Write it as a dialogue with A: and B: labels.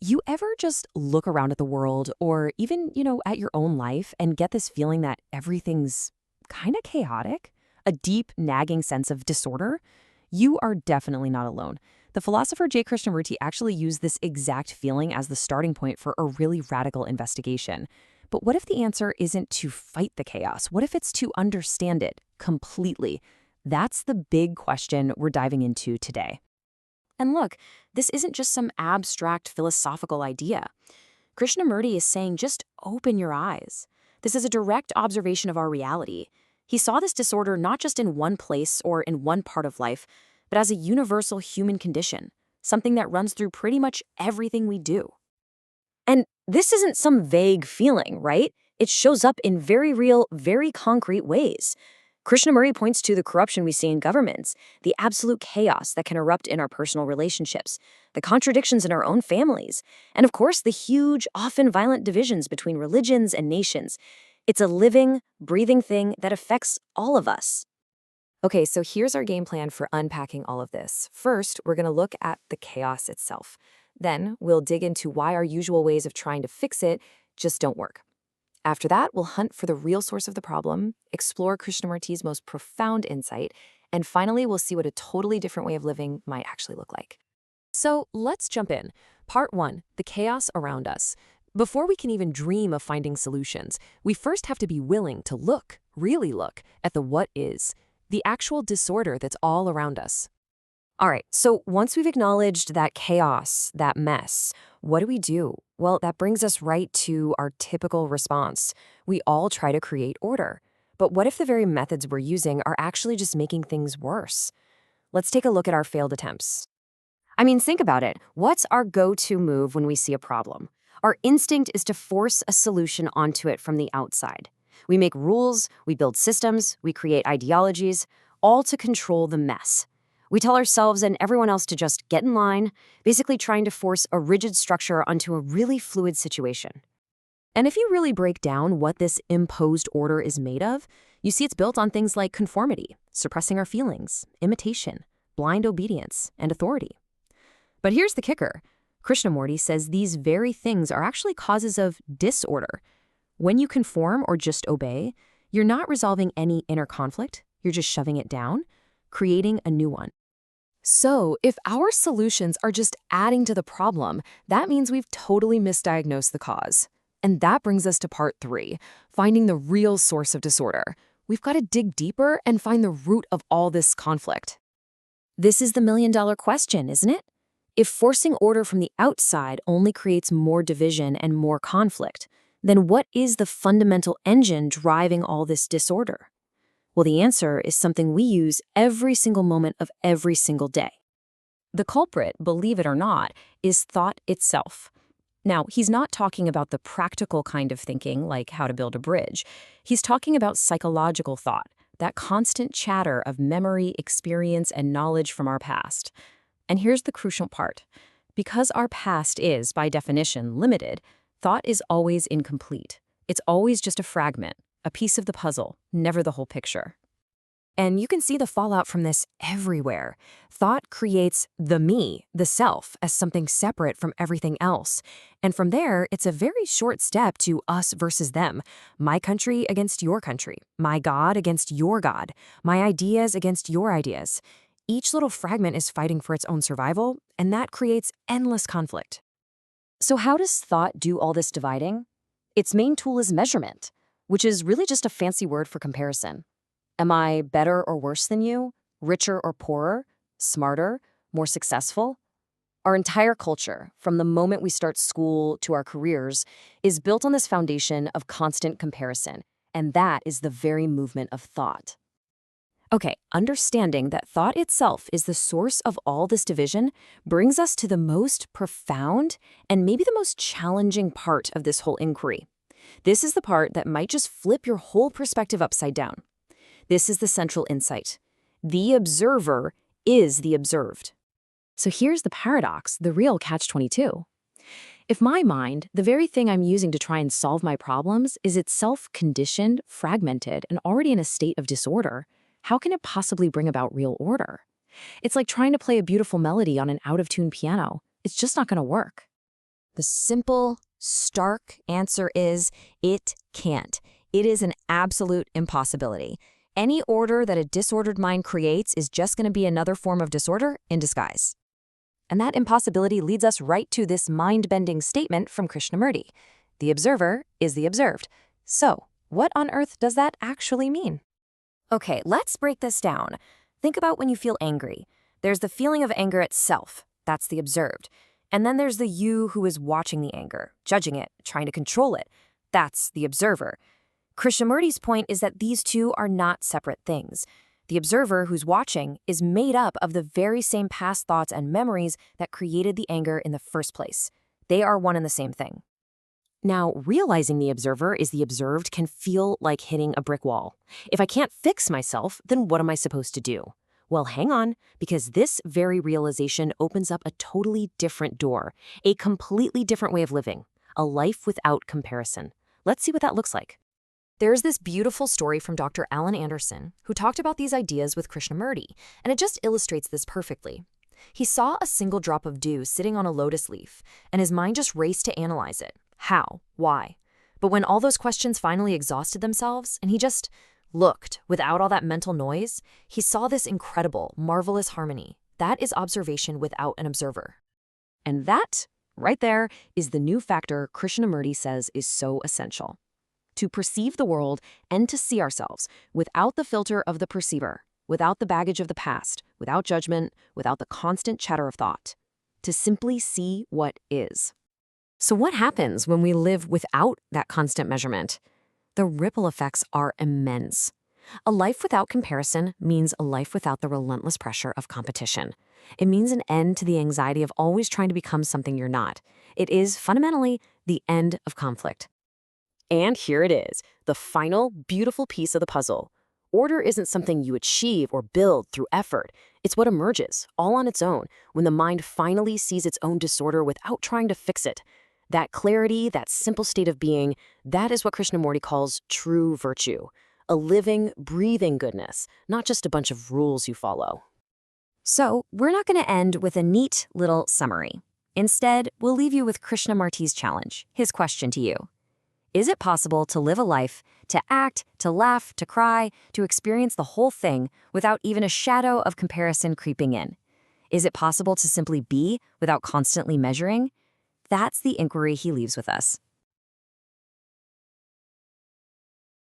A: You ever just look around at the world or even, at your own life and get this feeling that everything's kind of chaotic? A deep, nagging sense of disorder? You are definitely not alone. The philosopher Krishnamurty actually used this exact feeling as the starting point for a really radical investigation. But what if the answer isn't to fight the chaos? What if it's to understand it completely? That's the big question we're diving into today. And look, this isn't just some abstract philosophical idea. Krishnamurty is saying just open your eyes. This is a direct observation of our reality. He saw this disorder not just in one place or in one part of life, but as a universal human condition, something that runs through pretty much everything we do. And this isn't some vague feeling, right? It shows up in very real, very concrete ways. Krishnamurty points to the corruption we see in governments, the absolute chaos that can erupt in our personal relationships, the contradictions in our own families, and of course, the huge, often violent divisions between religions and nations. It's a living, breathing thing that affects all of us. Okay, so here's our game plan for unpacking all of this. First, we're going to look at the chaos itself. Then, we'll dig into why our usual ways of trying to fix it just don't work. After that, we'll hunt for the real source of the problem, explore Krishnamurty's most profound insight, and finally, we'll see what a totally different way of living might actually look like. So let's jump in. Part 1, the chaos around us. Before we can even dream of finding solutions, we first have to be willing to look, really look, at the what is, the actual disorder that's all around us. All right, so once we've acknowledged that chaos, that mess, what do we do? Well, that brings us right to our typical response. We all try to create order. But what if the very methods we're using are actually just making things worse? Let's take a look at our failed attempts. I mean, think about it. What's our go-to move when we see a problem? Our instinct is to force a solution onto it from the outside. We make rules, we build systems, we create ideologies, all to control the mess. We tell ourselves and everyone else to just get in line, basically trying to force a rigid structure onto a really fluid situation. And if you really break down what this imposed order is made of, you see it's built on things like conformity, suppressing our feelings, imitation, blind obedience, and authority. But here's the kicker. Krishnamurty says these very things are actually causes of disorder. When you conform or just obey, you're not resolving any inner conflict, you're just shoving it down, creating a new one. So, if our solutions are just adding to the problem, that means we've totally misdiagnosed the cause. And that brings us to part 3, finding the real source of disorder. We've got to dig deeper and find the root of all this conflict. This is the million-dollar question, isn't it? If forcing order from the outside only creates more division and more conflict, then what is the fundamental engine driving all this disorder? Well, the answer is something we use every single moment of every single day. The culprit, believe it or not, is thought itself. Now, he's not talking about the practical kind of thinking, like how to build a bridge. He's talking about psychological thought, that constant chatter of memory, experience, and knowledge from our past. And here's the crucial part. Because our past is, by definition, limited, thought is always incomplete. It's always just a fragment, a piece of the puzzle, never the whole picture. And you can see the fallout from this everywhere. Thought creates the me, the self, as something separate from everything else. And from there, it's a very short step to us versus them. My country against your country. My God against your God. My ideas against your ideas. Each little fragment is fighting for its own survival, and that creates endless conflict. So how does thought do all this dividing? Its main tool is measurement, which is really just a fancy word for comparison. Am I better or worse than you? Richer or poorer? Smarter? More successful? Our entire culture, from the moment we start school to our careers, is built on this foundation of constant comparison, and that is the very movement of thought. Okay, understanding that thought itself is the source of all this division brings us to the most profound and maybe the most challenging part of this whole inquiry. This is the part that might just flip your whole perspective upside down. This is the central insight. The observer is the observed. So here's the paradox, the real catch-22. If my mind, the very thing I'm using to try and solve my problems, is itself conditioned, fragmented, and already in a state of disorder, how can it possibly bring about real order? It's like trying to play a beautiful melody on an out-of-tune piano. It's just not going to work.
B: The simple, stark answer is it can't. It is an absolute impossibility. Any order that a disordered mind creates is just going to be another form of disorder in disguise.
A: And that impossibility leads us right to this mind-bending statement from Krishnamurty. The observer is the observed. So, what on earth does that actually mean?
B: Okay, let's break this down. Think about when you feel angry. There's the feeling of anger itself. That's the observed. And then there's the you who is watching the anger, judging it, trying to control it. That's the observer. Krishnamurty's point is that these two are not separate things. The observer who's watching is made up of the very same past thoughts and memories that created the anger in the first place. They are one and the same thing.
A: Now, realizing the observer is the observed can feel like hitting a brick wall. If I can't fix myself, then what am I supposed to do? Well, hang on, because this very realization opens up a totally different door, a completely different way of living, a life without comparison. Let's see what that looks like. There's this beautiful story from Dr. Allan Anderson, who talked about these ideas with Krishnamurty, and it just illustrates this perfectly. He saw a single drop of dew sitting on a lotus leaf, and his mind just raced to analyze it. How? Why? But when all those questions finally exhausted themselves, and he just looked without all that mental noise, he saw this incredible, marvelous harmony. That is observation without an observer. And that, right there, is the new factor Krishnamurty says is so essential. To perceive the world and to see ourselves without the filter of the perceiver, without the baggage of the past, without judgment, without the constant chatter of thought. To simply see what is. So what happens when we live without that constant measurement? The ripple effects are immense. A life without comparison means a life without the relentless pressure of competition. It means an end to the anxiety of always trying to become something you're not. It is fundamentally the end of conflict. And here it is, the final, beautiful piece of the puzzle. Order isn't something you achieve or build through effort. It's what emerges, all on its own, when the mind finally sees its own disorder without trying to fix it. That clarity, that simple state of being, that is what Krishnamurty calls true virtue. A living, breathing goodness, not just a bunch of rules you follow.
B: So, we're not going to end with a neat little summary. Instead, we'll leave you with Krishnamurty's challenge, his question to you. Is it possible to live a life, to act, to laugh, to cry, to experience the whole thing without even a shadow of comparison creeping in? Is it possible to simply be without constantly measuring? That's the inquiry he leaves with us.